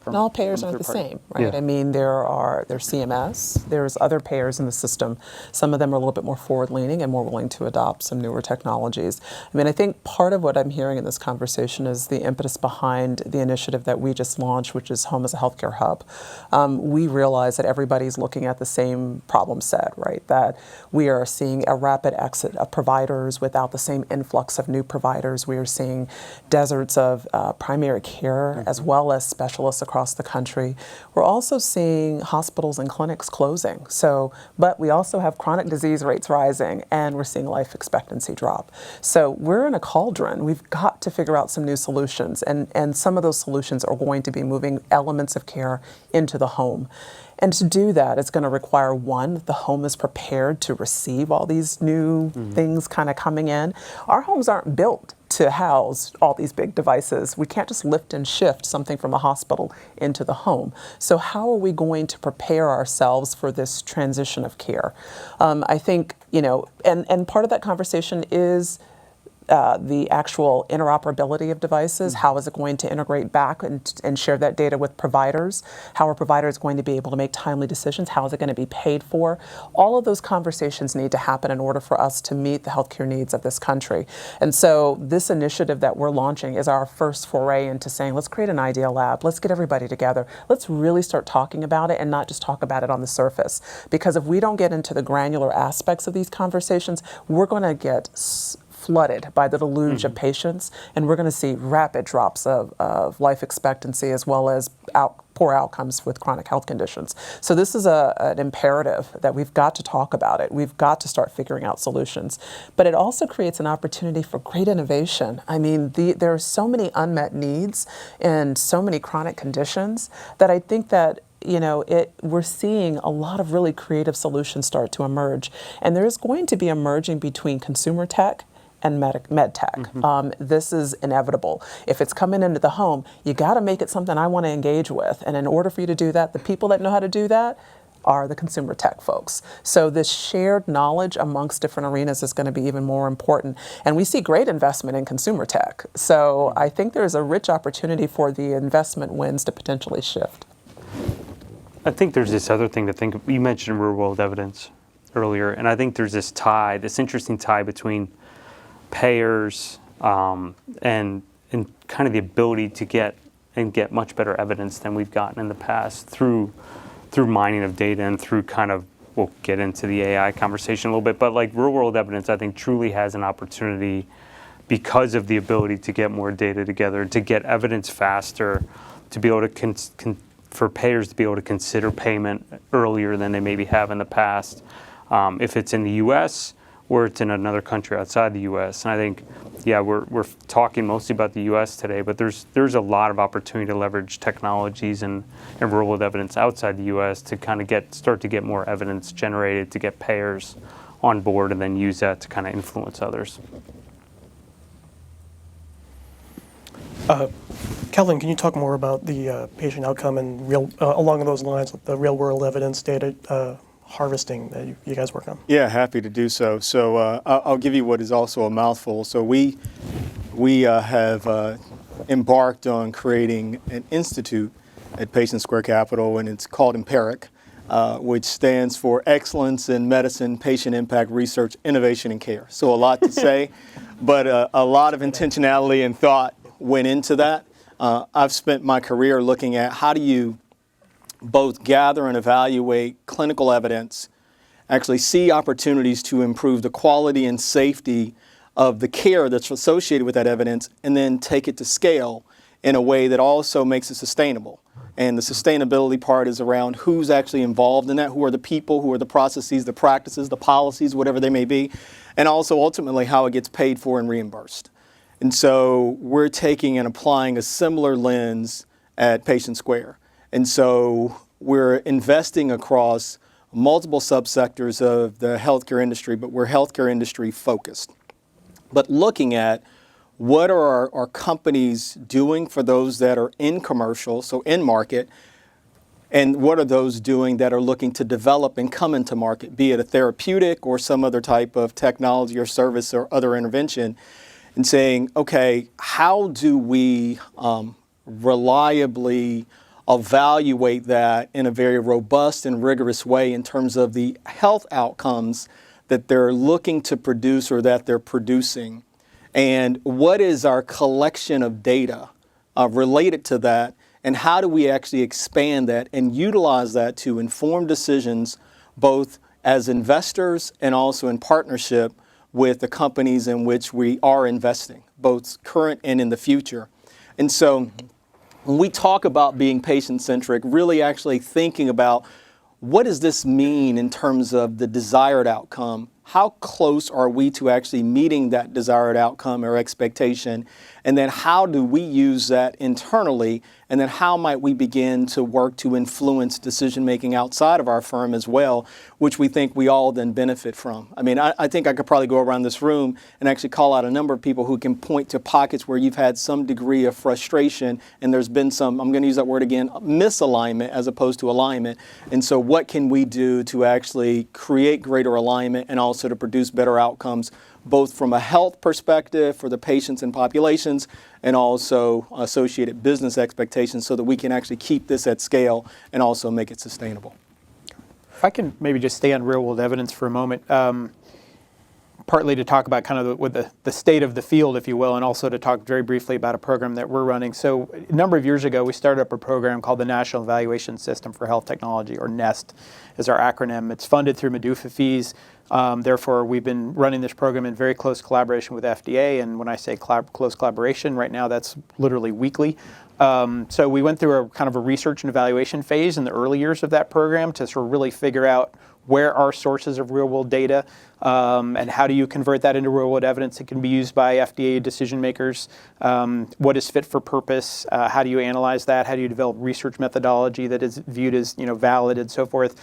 And all payers aren't the same, right? Yeah. I mean, there's CMS, there's other payers in the system. Some of them are a little bit more forward-leaning and more willing to adopt some newer technologies. I mean, I think part of what I'm hearing in this conversation is the impetus behind the initiative that we just launched, which is Home as a Healthcare Hub. We realize that everybody's looking at the same problem set, right? That we are seeing a rapid exit of providers without the same influx of new providers. We are seeing deserts of primary care as well as specialists across the country. We're also seeing hospitals and clinics closing. But we also have chronic disease rates rising, and we're seeing life expectancy drop. So we're in a cauldron. We've got to figure out some new solutions, and some of those solutions are going to be moving elements of care into the home. And to do that, it's going to require, one, the home is prepared to receive all these new things kind of coming in. Our homes aren't built to house all these big devices. We can't just lift and shift something from a hospital into the home. So how are we going to prepare ourselves for this transition of care? I think, and part of that conversation is the actual interoperability of devices. How is it going to integrate back and share that data with providers? How are providers going to be able to make timely decisions? How is it going to be paid for? All of those conversations need to happen in order for us to meet the healthcare needs of this country. And so this initiative that we're launching is our first foray into saying, let's create an idea lab. Let's get everybody together. Let's really start talking about it and not just talk about it on the surface. Because if we don't get into the granular aspects of these conversations, we're going to get flooded by the deluge of patients, and we're going to see rapid drops of life expectancy as well as poor outcomes with chronic health conditions. So this is an imperative that we've got to talk about it. We've got to start figuring out solutions. But it also creates an opportunity for great innovation. I mean, there are so many unmet needs and so many chronic conditions that I think that we're seeing a lot of really creative solutions start to emerge. And there's going to be a merging between consumer tech and MedTech. This is inevitable. If it's coming into the home, you got to make it something I want to engage with. And in order for you to do that, the people that know how to do that are the consumer tech folks. So this shared knowledge amongst different arenas is going to be even more important. And we see great investment in consumer tech. So I think there's a rich opportunity for the investment wins to potentially shift. I think there's this other thing to think of. You mentioned real world evidence earlier, and I think there's this interesting tie between payers and kind of the ability to get much better evidence than we've gotten in the past through mining of data and through we'll get into the AI conversation a little bit, but like real world evidence, I think truly has an opportunity because of the ability to get more data together, to get evidence faster, to be able to for payers to be able to consider payment earlier than they maybe have in the past, if it's in the U.S. or it's in another country outside the U.S. And I think, we're talking mostly about the U.S. today, but there's a lot of opportunity to leverage technologies and real world evidence outside the U.S. to kind of start to get more evidence generated, to get payers on board, and then use that to kind of influence others. Kelvin, can you talk more about the patient outcome and along those lines, the real world evidence data harvesting that you guys work on? Yeah, happy to do so. So I'll give you what is also a mouthful. So we have embarked on creating an institute at Patient Square Capital, and it's called EMPIRIC, which stands for Excellence in Medicine, Patient Impact Research, Innovation, and Care. So a lot to say, but a lot of intentionality and thought went into that. I've spent my career looking at how do you both gather and evaluate clinical evidence, actually see opportunities to improve the quality and safety of the care that's associated with that evidence, and then take it to scale in a way that also makes it sustainable. And the sustainability part is around who's actually involved in that, who are the people, who are the processes, the practices, the policies, whatever they may be, and also ultimately how it gets paid for and reimbursed. And so we're taking and applying a similar lens at Patient Square. And so we're investing across multiple subsectors of the healthcare industry, but we're healthcare industry focused. But looking at what are our companies doing for those that are in commercial, so in market, and what are those doing that are looking to develop and come into market, be it a therapeutic or some other type of technology or service or other intervention, and saying, okay, how do we reliably evaluate that in a very robust and rigorous way in terms of the health outcomes that they're looking to produce or that they're producing? And what is our collection of data related to that? And how do we actually expand that and utilize that to inform decisions, both as investors and also in partnership with the companies in which we are investing, both current and in the future? And so when we talk about being patient-centric, really actually thinking about what does this mean in terms of the desired outcome? How close are we to actually meeting that desired outcome or expectation? And then how do we use that internally? And then how might we begin to work to influence decision-making outside of our firm as well, which we think we all then benefit from? I mean, I think I could probably go around this room and actually call out a number of people who can point to pockets where you've had some degree of frustration and there's been some, I'm going to use that word again, misalignment as opposed to alignment. And so what can we do to actually create greater alignment and also also to produce better outcomes, both from a health perspective for the patients and populations, and also associated business expectations so that we can actually keep this at scale and also make it sustainable. If I can maybe just stay on real world evidence for a moment, partly to talk about kind of the state of the field, if you will, and also to talk very briefly about a program that we're running. So a number of years ago, we started up a program called the National Evaluation System for Health Technology, or NEST is our acronym. It's funded through MEDUFA fees. Therefore, we've been running this program in very close collaboration with FDA. And when I say close collaboration, right now that's literally weekly. So we went through a kind of a research and evaluation phase in the early years of that program to sort of really figure out where are sources of real-world data, and how do you convert that into real-world evidence that can be used by FDA decision makers? What is fit for purpose? How do you analyze that? How do you develop research methodology that is viewed as valid and so forth?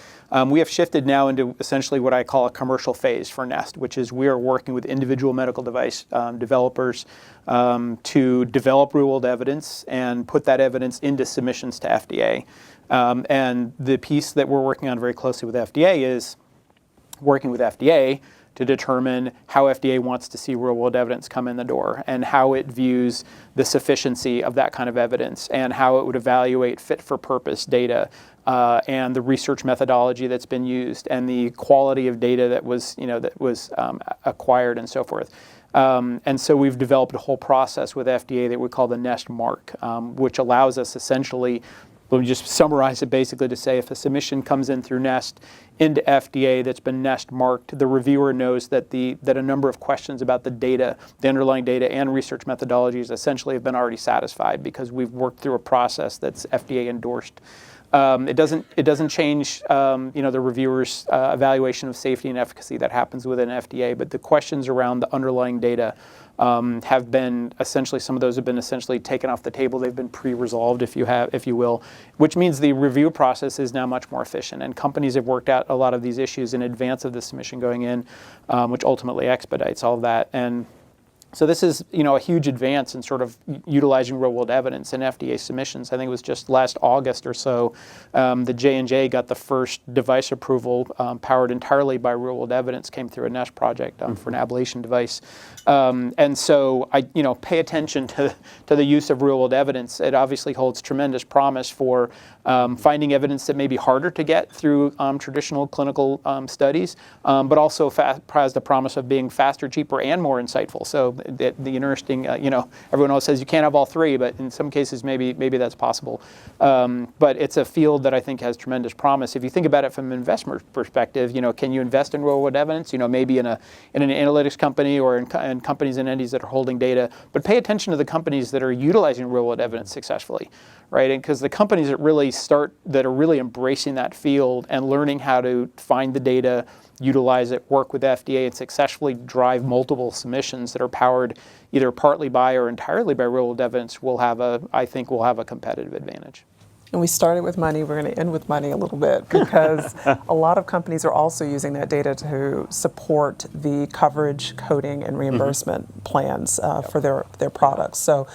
We have shifted now into essentially what I call a commercial phase for NEST, which is we are working with individual medical device developers to develop real-world evidence and put that evidence into submissions to FDA. And the piece that we're working on very closely with FDA is working with FDA to determine how FDA wants to see real-world evidence come in the door and how it views the sufficiency of that kind of evidence and how it would evaluate fit-for-purpose data and the research methodology that's been used and the quality of data that was acquired and so forth. And so we've developed a whole process with FDA that we call the NEST mark, which allows us essentially. Let me just summarize it basically to say if a submission comes in through NEST into FDA that's been NEST marked, the reviewer knows that a number of questions about the data, the underlying data and research methodologies essentially have been already satisfied because we've worked through a process that's FDA endorsed. It doesn't change the reviewer's evaluation of safety and efficacy that happens within FDA, but the questions around the underlying data have been essentially, some of those have been essentially taken off the table. They've been pre-resolved, if you will, which means the review process is now much more efficient. And companies have worked out a lot of these issues in advance of the submission going in, which ultimately expedites all of that. And so this is, a huge advance in sort of utilizing real-world evidence in FDA submissions. I think it was just last August or so, the J&J got the first device approval powered entirely by real-world evidence, came through a NEST project for an ablation device. And so I, pay attention to the use of real-world evidence. It obviously holds tremendous promise for finding evidence that may be harder to get through traditional clinical studies, but also has the promise of being faster, cheaper, and more insightful. So the interesting, everyone else says you can't have all three, but in some cases maybe that's possible. But it's a field that I think has tremendous promise. If you think about it from an investment perspective, can you invest in real-world evidence? Maybe in an analytics company or in companies and entities that are holding data, but pay attention to the companies that are utilizing real-world evidence successfully, right? And because the companies that are really embracing that field and learning how to find the data, utilize it, work with FDA, and successfully drive multiple submissions that are powered either partly by or entirely by real-world evidence I think will have a competitive advantage. And we started with money, we're going to end with money a little bit because a lot of companies are also using that data to support the coverage, coding, and reimbursement plans for their products. So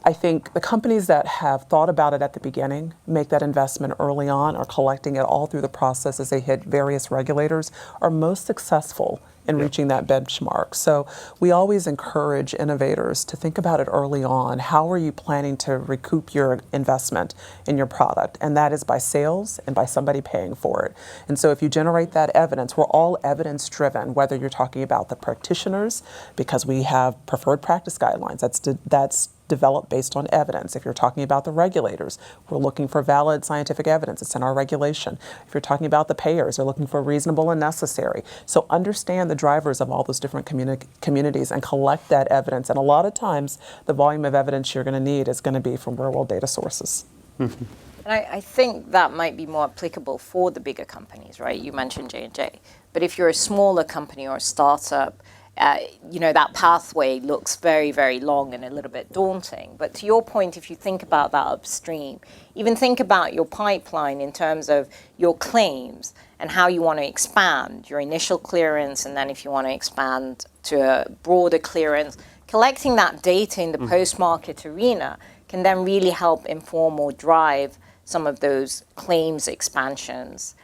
I think the companies that have thought about it at the beginning, make that investment early on, are collecting it all through the process as they hit various regulators, are most successful in reaching that benchmark. So we always encourage innovators to think about it early on. How are you planning to recoup your investment in your product? And that is by sales and by somebody paying for it. And so if you generate that evidence, we're all evidence driven, whether you're talking about the practitioners, because we have preferred practice guidelines, that's developed based on evidence. If you're talking about the regulators, we're looking for valid scientific evidence. It's in our regulation. If you're talking about the payers, they're looking for reasonable and necessary. So understand the drivers of all those different communities and collect that evidence. And a lot of times, the volume of evidence you're going to need is going to be from real-world data sources. And I think that might be more applicable for the bigger companies, right? You mentioned J&J. But if you're a smaller company or a startup, that pathway looks very, very long and a little bit daunting. But to your point, if you think about that upstream, even think about your pipeline in terms of your claims and how you want to expand your initial clearance, and then if you want to expand to a broader clearance, collecting that data in the post-market arena can then really help inform or drive some of those claims expansions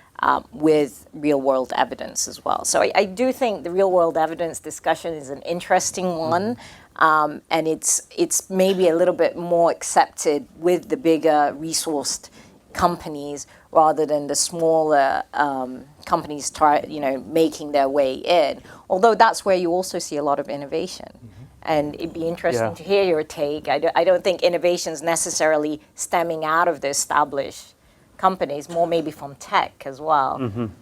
with real-world evidence as well. So I do think the real-world evidence discussion is an interesting one, and it's maybe a little bit more accepted with the bigger resourced companies rather than the smaller companies making their way in. Although that's where you also see a lot of innovation. And it'd be interesting to hear your take. I don't think innovation is necessarily stemming out of the established companies, more maybe from tech as well.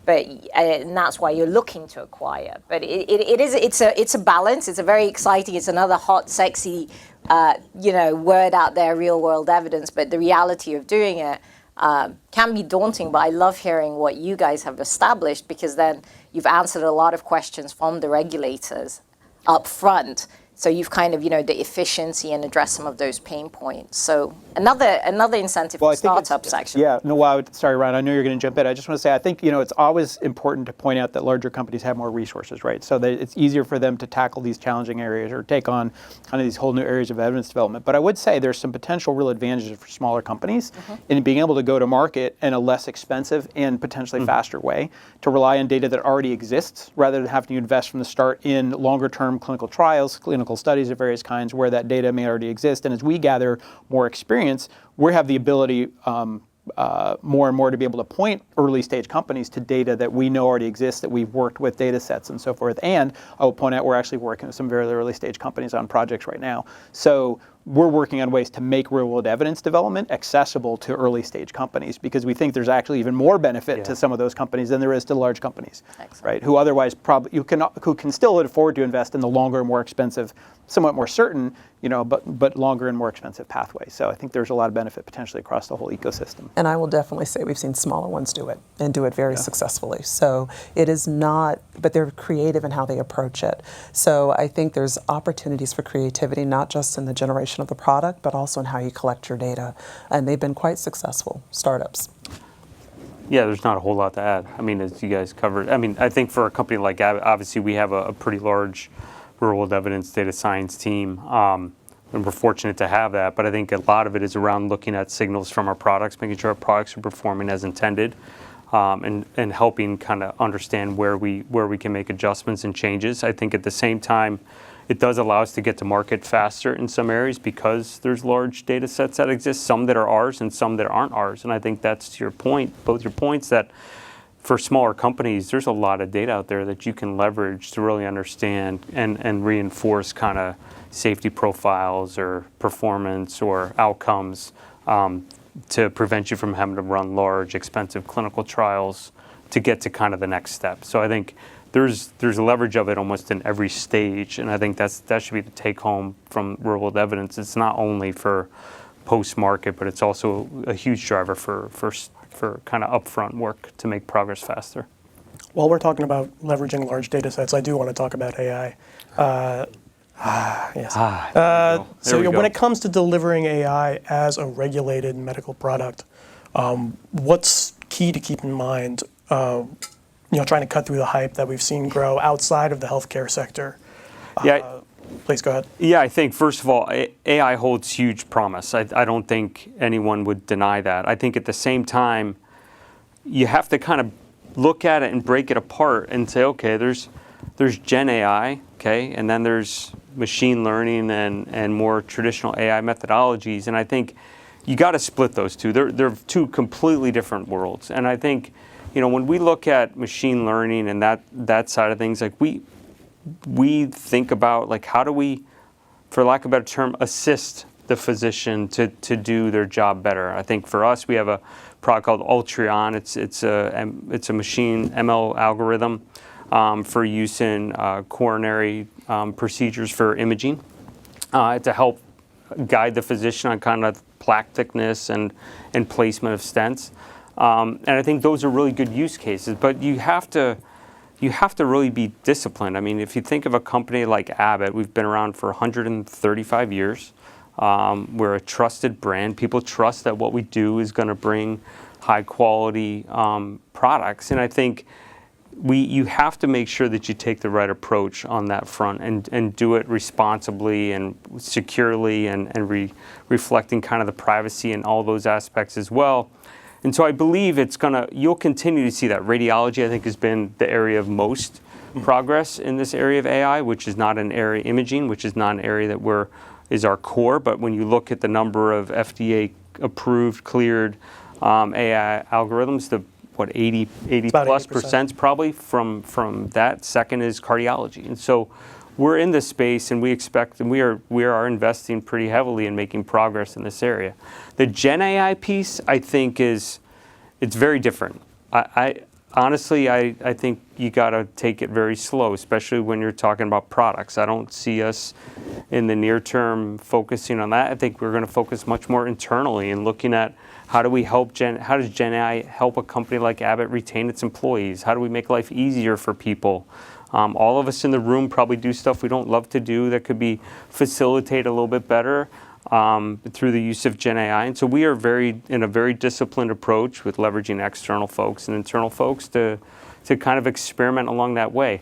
But and that's why you're looking to acquire. But it's a balance. It's a very exciting. It's another hot, sexy, word out there, real world evidence. But the reality of doing it can be daunting. But I love hearing what you guys have established, because then you've answered a lot of questions from the regulators up front. So you've kind of, the efficiency and address some of those pain points. So another incentive for startups, actually. Yeah, no, wow, sorry, Ryan, I know you're going to jump in. I just want to say, I think, it's always important to point out that larger companies have more resources, right? So that it's easier for them to tackle these challenging areas or take on kind of these whole new areas of evidence development. But I would say there's some potential real advantages for smaller companies in being able to go to market in a less expensive and potentially faster way, to rely on data that already exists rather than having to invest from the start in longer term clinical trials, clinical studies of various kinds where that data may already exist. And as we gather more experience, we have the ability more and more to be able to point early stage companies to data that we know already exists, that we've worked with data sets and so forth. And I will point out we're actually working with some very early stage companies on projects right now. So we're working on ways to make real world evidence development accessible to early stage companies, because we think there's actually even more benefit to some of those companies than there is to large companies. Excellent. Right? Who otherwise probably who can still afford to invest in the longer and more expensive, somewhat more certain, but longer and more expensive pathways. So I think there's a lot of benefit potentially across the whole ecosystem. And I will definitely say we've seen smaller ones do it and do it very successfully. So it is not, but they're creative in how they approach it. So I think there's opportunities for creativity, not just in the generation of the product, but also in how you collect your data. And they've been quite successful, startups. Yeah, there's not a whole lot to add. I mean, as you guys covered, I think for a company like Abbott, obviously we have a pretty large real-world evidence data science team, and we're fortunate to have that. But I think a lot of it is around looking at signals from our products, making sure our products are performing as intended, and helping kind of understand where we can make adjustments and changes. I think at the same time, it does allow us to get to market faster in some areas because there's large data sets that exist, some that are ours and some that aren't ours. And I think that's to your point, both your points, that for smaller companies, there's a lot of data out there that you can leverage to really understand and reinforce kind of safety profiles or performance or outcomes to prevent you from having to run large, expensive clinical trials to get to kind of the next step. So I think there's leverage of it almost in every stage, and I think that should be the take home from real world evidence. It's not only for post market, but it's also a huge driver for kind of upfront work to make progress faster. While we're talking about leveraging large data sets, I do want to talk about AI. Yes. So when it comes to delivering AI as a regulated medical product, what's key to keep in mind? Trying to cut through the hype that we've seen grow outside of the healthcare sector. Please go ahead. Yeah, I think first of all, AI holds huge promise. I don't think anyone would deny that. I think at the same time, you have to kind of look at it and break it apart and say, okay, there's Gen AI, okay, and then there's machine learning and more traditional AI methodologies. And I think you got to split those two. They're two completely different worlds. And I think, when we look at machine learning and that side of things, like we think about like how do we, for lack of a better term, assist the physician to do their job better. I think for us, we have a product called Ultron. It's a machine ML algorithm for use in coronary procedures for imaging to help guide the physician on kind of plaque thickness and placement of stents. And I think those are really good use cases, but you have to really be disciplined. I mean, if you think of a company like Abbott, we've been around for 135 years. We're a trusted brand. People trust that what we do is going to bring high quality products. And I think you have to make sure that you take the right approach on that front and do it responsibly and securely and reflecting kind of the privacy and all those aspects as well. And so I believe you'll continue to see that. Radiology, I think, has been the area of most progress in this area of AI, which is not an area, imaging, which is not an area that is our core. But when you look at the number of FDA approved, cleared AI algorithms, 80 about plus 80%. percent probably from that. Second is cardiology. And so we're in this space, and we expect, and we are investing pretty heavily in making progress in this area. The Gen AI piece, I think, it's very different. Honestly, I think you got to take it very slow, especially when you're talking about products. I don't see us in the near term focusing on that. I think we're going to focus much more internally and looking at how does Gen AI help a company like Abbott retain its employees? How do we make life easier for people? All of us in the room probably do stuff we don't love to do that could be facilitated a little bit better through the use of Gen AI. And so we are in a very disciplined approach with leveraging external folks and internal folks to kind of experiment along that way.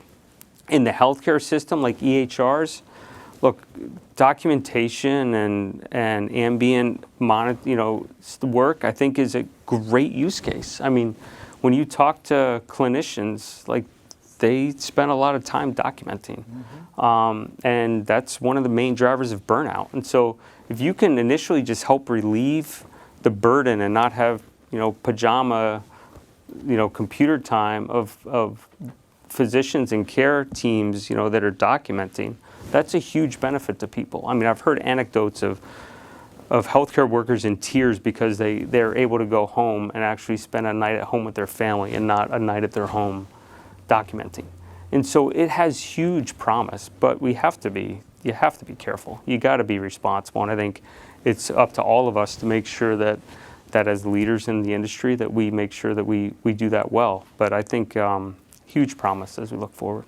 In the healthcare system, like EHRs, look, documentation and ambient work, I think, is a great use case. I mean, when you talk to clinicians, like, they spend a lot of time documenting. And that's one of the main drivers of burnout. And so if you can initially just help relieve the burden and not have, pajama, computer time of physicians and care teams, that are documenting, that's a huge benefit to people. I mean, I've heard anecdotes of healthcare workers in tears because they're able to go home and actually spend a night at home with their family and not a night at their home documenting. And so it has huge promise, but you have to be careful. You got to be responsible. And I think it's up to all of us to make sure that as leaders in the industry, that we make sure that we do that well. But I think huge promise as we look forward.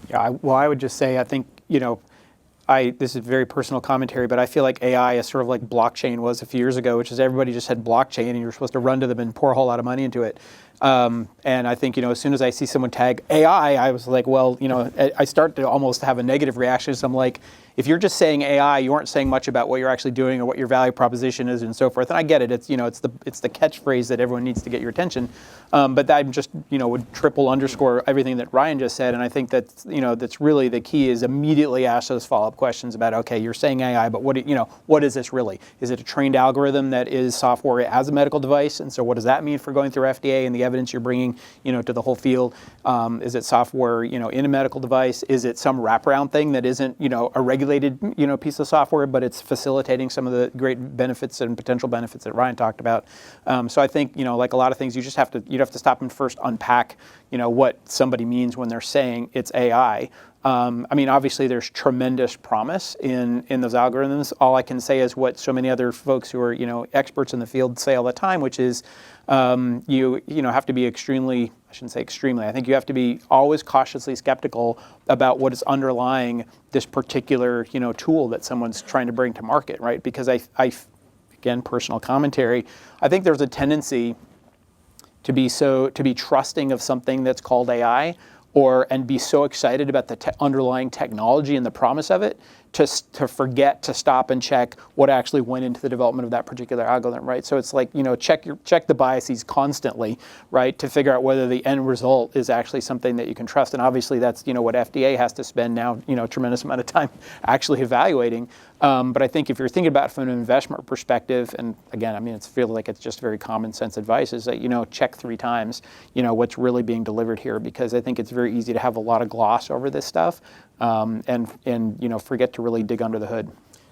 Yeah, I would just say, I think, this is very personal commentary, but I feel like AI is sort of like blockchain was a few years ago, which is everybody just had blockchain and you're supposed to run to them and pour a whole lot of money into it. And I think, as soon as I see someone tag AI, I was like, well, I start to almost have a negative reaction. So I'm like, if you're just saying AI, you aren't saying much about what you're actually doing or what your value proposition is and so forth. And I get it. It's the catchphrase that everyone needs to get your attention. But that just, would triple underscore everything that Ryan just said. And I think that, that's really the key is immediately ask those follow-up questions about, okay, you're saying AI, but what is this really? Is it a trained algorithm that is software as a medical device? And so what does that mean for going through FDA and the evidence you're bringing, to the whole field? Is it software, in a medical device? Is it some wraparound thing that isn't, a regulated, piece of software, but it's facilitating some of the great benefits and potential benefits that Ryan talked about? So I think, like a lot of things, you'd have to stop and first unpack, what somebody means when they're saying it's AI. I mean, obviously, there's tremendous promise in those algorithms. All I can say is what so many other folks who are, experts in the field say all the time, which is you have to be extremely, I shouldn't say extremely, I think you have to be always cautiously skeptical about what is underlying this particular, tool that someone's trying to bring to market, right? Because I again, personal commentary, I think there's a tendency to be trusting of something that's called AI, and be so excited about the underlying technology and the promise of it, to forget to stop and check what actually went into the development of that particular algorithm, right? So it's like, check the biases constantly, right, to figure out whether the end result is actually something that you can trust. And obviously that's, what FDA has to spend now, a tremendous amount of time actually evaluating. But I think if you're thinking about it from an investment perspective, and again, I mean, it feels like it's just very common sense advice, is that, check 3 times, what's really being delivered here, because I think it's very easy to have a lot of gloss over this stuff, and forget to really dig under the hood.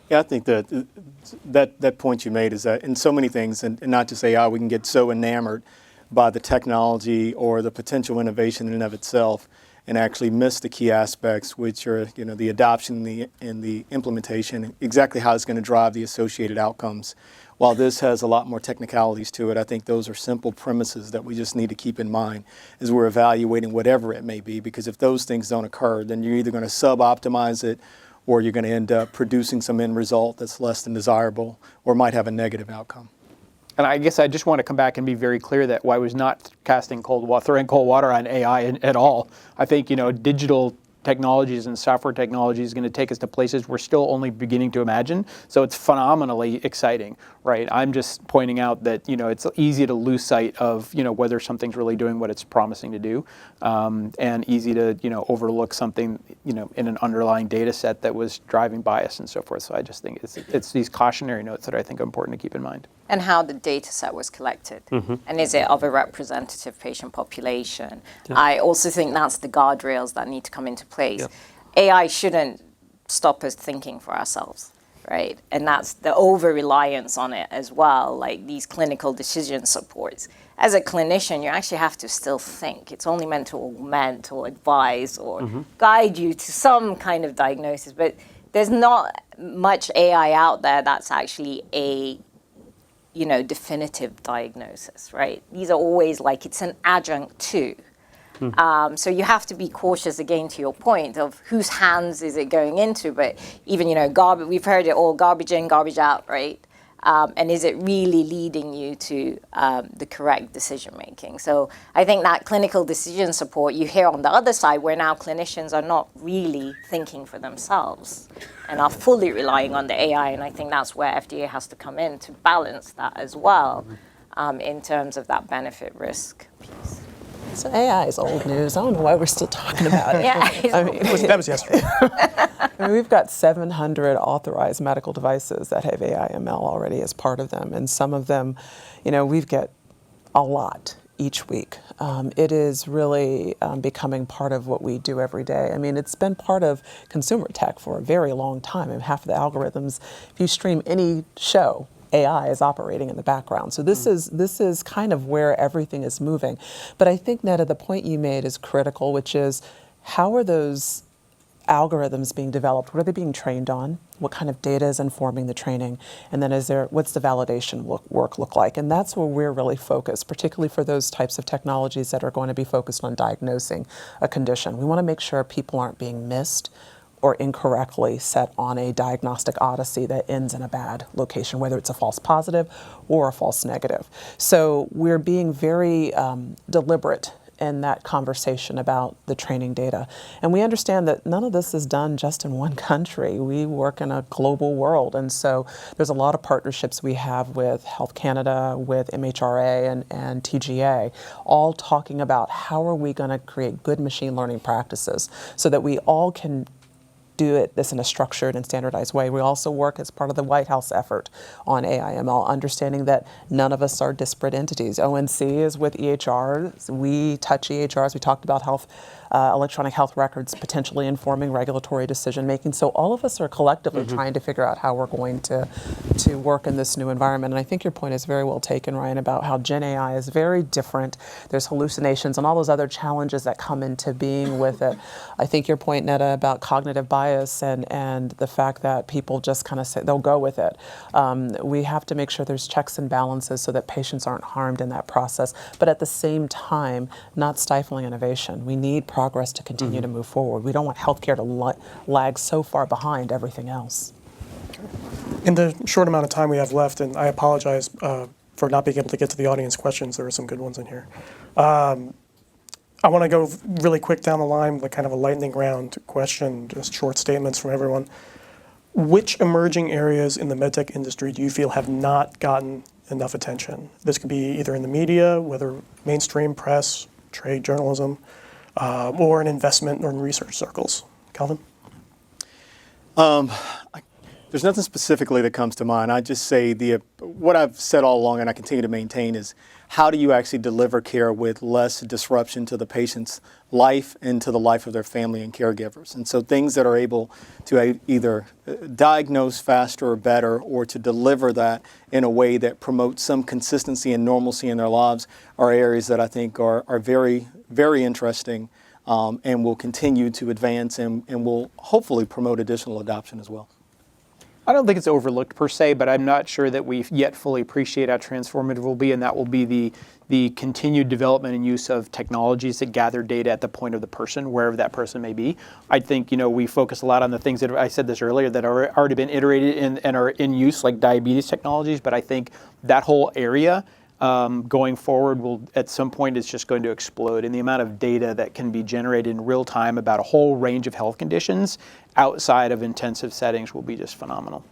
Yeah, I think that point you made is that in so many things, and not just AI, we can get so enamored by the technology or the potential innovation in and of itself, and actually miss the key aspects, which are the adoption and the implementation, exactly how it's going to drive the associated outcomes. While this has a lot more technicalities to it, I think those are simple premises that we just need to keep in mind as we're evaluating whatever it may be, because if those things don't occur, then you're either going to sub-optimize it, or you're going to end up producing some end result that's less than desirable or might have a negative outcome. And I guess I just want to come back and be very clear that I was not throwing cold water on AI at all. I think, digital technologies and software technology is going to take us to places we're still only beginning to imagine. So it's phenomenally exciting, right? I'm just pointing out that, it's easy to lose sight of, whether something's really doing what it's promising to do, and easy to, overlook something, in an underlying data set that was driving bias and so forth. So I just think it's these cautionary notes that I think are important to keep in mind. And how the data set was collected. And is it of a representative patient population? I also think that's the guardrails that need to come into place. AI shouldn't stop us thinking for ourselves, right? And that's the over-reliance on it as well, like these clinical decision supports. As a clinician, you actually have to still think. It's only meant to augment or advise or guide you to some kind of diagnosis, but there's not much AI out there that's actually a definitive diagnosis, right? These are always like it's an adjunct to. So you have to be cautious, again, to your point of whose hands is it going into. But even, garbage, we've heard it all, garbage in, garbage out, right? And is it really leading you to the correct decision making? So I think that clinical decision support you hear on the other side, where now clinicians are not really thinking for themselves and are fully relying on the AI. And I think that's where FDA has to come in to balance that as well, in terms of that benefit risk piece. So AI is old news. I don't know why we're still talking about it. That was yesterday. We've got 700 authorized medical devices that have AI/ML already as part of them, and some of them, we get a lot each week. It is really becoming part of what we do every day. I mean, it's been part of consumer tech for a very long time. And half of the algorithms, if you stream any show, AI is operating in the background. So this is kind of where everything is moving. But I think, Netta, the point you made is critical, which is how are those algorithms being developed? What are they being trained on? What kind of data is informing the training? And then what's the validation work look like? And that's where we're really focused, particularly for those types of technologies that are going to be focused on diagnosing a condition. We want to make sure people aren't being missed or incorrectly set on a diagnostic odyssey that ends in a bad location, whether it's a false positive or a false negative. So we're being very deliberate in that conversation about the training data. And we understand that none of this is done just in one country. We work in a global world. And so there's a lot of partnerships we have with Health Canada, with MHRA and TGA, all talking about how are we going to create good machine learning practices so that we all can do this in a structured and standardized way. We also work as part of the White House effort on AI/ML, understanding that none of us are disparate entities. ONC is with EHRs. We touch EHRs. We talked about electronic health records potentially informing regulatory decision making. So all of us are collectively trying to figure out how we're going to work in this new environment. And I think your point is very well taken, Ryan, about how Gen AI is very different. There's hallucinations and all those other challenges that come into being with it. I think your point, Netta, about cognitive bias and the fact that people just kind of say they'll go with it. We have to make sure there's checks and balances so that patients aren't harmed in that process, but at the same time, not stifling innovation. We need progress to continue to move forward. We don't want healthcare to lag so far behind everything else. In the short amount of time we have left, and I apologize for not being able to get to the audience questions, there are some good ones in here. I want to go really quick down the line with kind of a lightning round question, just short statements from everyone. Which emerging areas in the medtech industry do you feel have not gotten enough attention? This could be either in the media, whether mainstream press, trade journalism, or an investment or in research circles. Kelvin? There's nothing specifically that comes to mind. I just say what I've said all along and I continue to maintain is how do you actually deliver care with less disruption to the patient's life and to the life of their family and caregivers. And so things that are able to either diagnose faster or better or to deliver that in a way that promotes some consistency and normalcy in their lives are areas that I think are very, very interesting and will continue to advance and will hopefully promote additional adoption as well. I don't think it's overlooked per se, but I'm not sure that we yet fully appreciate how transformative it will be, and that will be the continued development and use of technologies that gather data at the point of the person, wherever that person may be. I think we focus a lot on the things that I said this earlier that are already been iterated and are in use, like diabetes technologies, but I think that whole area going forward will, at some point, it's just going to explode. And the amount of data that can be generated in real time about a whole range of health conditions outside of intensive settings will be just phenomenal.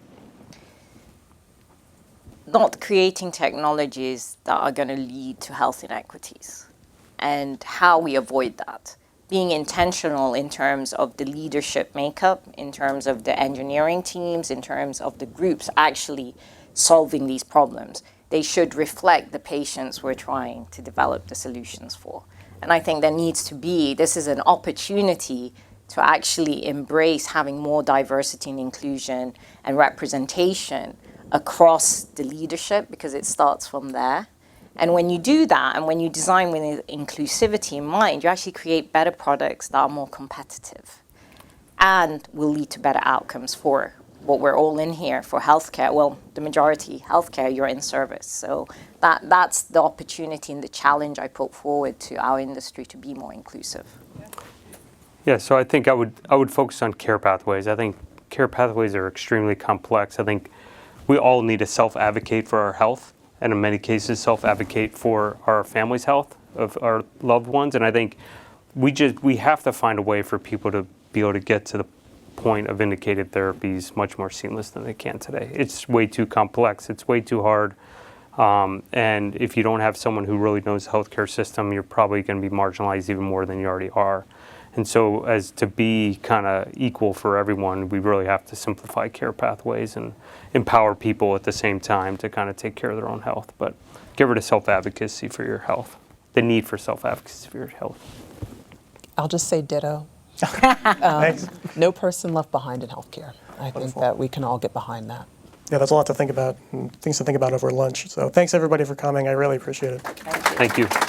Not creating technologies that are going to lead to health inequities, and how we avoid that. Being intentional in terms of the leadership makeup, in terms of the engineering teams, in terms of the groups actually solving these problems. They should reflect the patients we're trying to develop the solutions for. And I think there needs to be, this is an opportunity to actually embrace having more diversity and inclusion and representation across the leadership, because it starts from there. And when you do that, and when you design with inclusivity in mind, you actually create better products that are more competitive and will lead to better outcomes for what we're all in here for healthcare. Well, the majority healthcare, you're in service. So that's the opportunity and the challenge I put forward to our industry to be more inclusive. Yeah, so I think I would focus on care pathways. I think care pathways are extremely complex. I think we all need to self-advocate for our health, and in many cases self-advocate for our family's health of our loved ones. And I think we have to find a way for people to be able to get to the point of indicated therapies much more seamless than they can today. It's way too complex. It's way too hard. And if you don't have someone who really knows the healthcare system, you're probably going to be marginalized even more than you already are. And so as to be kind of equal for everyone, we really have to simplify care pathways and empower people at the same time to kind of take care of their own health. But get rid of self-advocacy for your health, the need for self-advocacy for your health. I'll just say ditto. Thanks. No person left behind in healthcare. I think that we can all get behind that. Yeah, that's a lot to think about, and things to think about over lunch. So thanks everybody for coming. I really appreciate it. Thank you. Thank you.